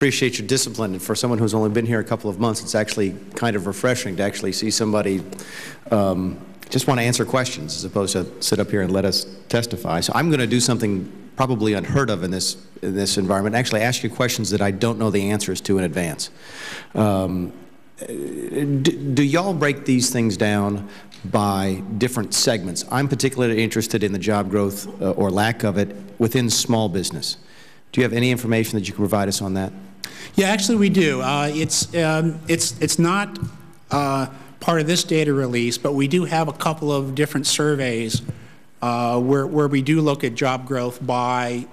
Appreciate your discipline, and for someone who's only been here a couple of months, it's actually kind of refreshing to actually see somebody just want to answer questions as opposed to sit up here and let us testify. So I'm going to do something probably unheard of in this environment, actually ask you questions that I don't know the answers to in advance. Do y'all break these things down by different segments? I'm particularly interested in the job growth or lack of it within small business. Do you have any information that you can provide us on that? Yeah, actually we do. It's not part of this data release, but we do have a couple of different surveys where we do look at job growth by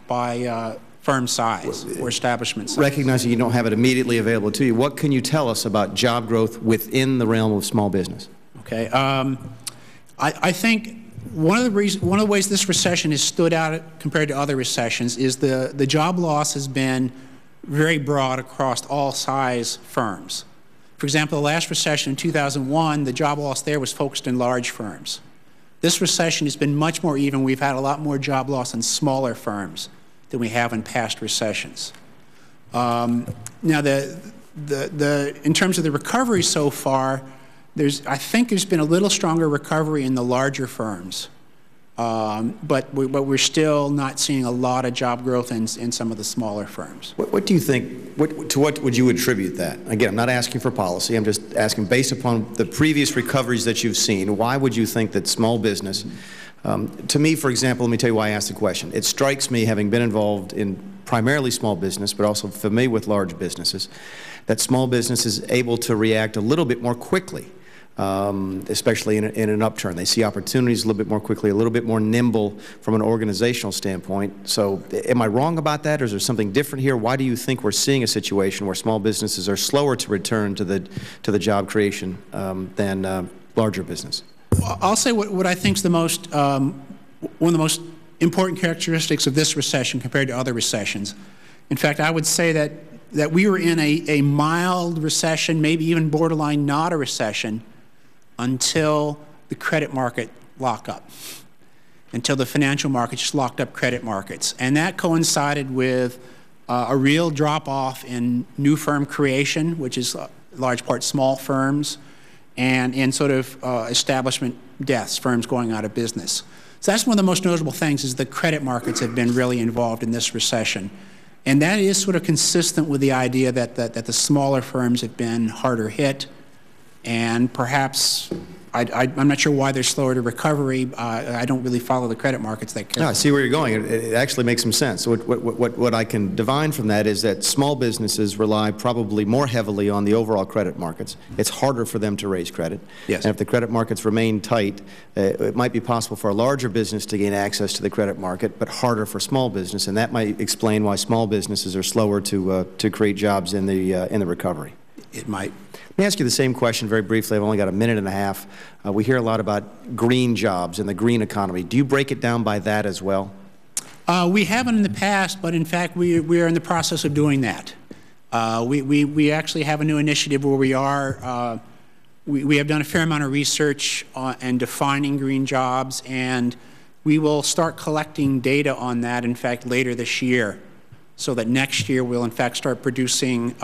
firm size or establishment size. Recognizing you don't have it immediately available to you, what can you tell us about job growth within the realm of small business? Okay, I think one of the ways this recession has stood out compared to other recessions is the job loss has been very broad across all size firms. For example, the last recession in 2001, the job loss there was focused in large firms. This recession has been much more even. We've had a lot more job loss in smaller firms than we have in past recessions. Now, in terms of the recovery so far, I think there's been a little stronger recovery in the larger firms, but we're still not seeing a lot of job growth in some of the smaller firms. What do you think, to what would you attribute that? Again, I'm not asking for policy, I'm just asking based upon the previous recoveries that you've seen, why would you think that small business, to me, for example, let me tell you why I asked the question. It strikes me, having been involved in primarily small business, but also familiar with large businesses, that small business is able to react a little bit more quickly. Especially in an upturn. They see opportunities a little bit more quickly, a little bit more nimble from an organizational standpoint. So am I wrong about that, or is there something different here? Why do you think we're seeing a situation where small businesses are slower to return to the job creation than larger business? Well, I'll say what I think is one of the most important characteristics of this recession compared to other recessions. In fact, I would say that we were in a mild recession, maybe even borderline not a recession, until the credit market locked up, until the financial markets just locked up credit markets. And that coincided with a real drop-off in new firm creation, which is large part small firms, and in sort of establishment deaths, firms going out of business. So that's one of the most notable things, is the credit markets have been really involved in this recession. And that is sort of consistent with the idea that the smaller firms have been harder hit, and perhaps I'm not sure why they're slower to recovery. I don't really follow the credit markets that carefully. No, I see where you're going. It actually makes some sense. So what I can divine from that is that small businesses rely probably more heavily on the overall credit markets. It's harder for them to raise credit. Yes. And if the credit markets remain tight, it might be possible for a larger business to gain access to the credit market, but harder for small business, and that might explain why small businesses are slower to create jobs in the recovery. It might. Let me ask you the same question very briefly. I've only got a minute and a half. We hear a lot about green jobs and the green economy. Do you break it down by that as well? We haven't in the past, but in fact we are in the process of doing that. We actually have a new initiative where we have done a fair amount of research and defining green jobs, and we will start collecting data on that, in fact, later this year, so that next year we'll in fact start producing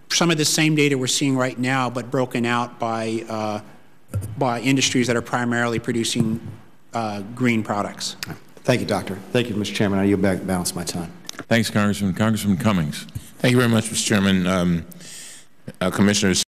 some of the same data we're seeing right now, but broken out by industries that are primarily producing green products. Thank you, Doctor. Thank you, Mr. Chairman. I yield back balance my time. Thanks, Congressman. Congressman Cummings. Thank you very much, Mr. Chairman. Commissioners.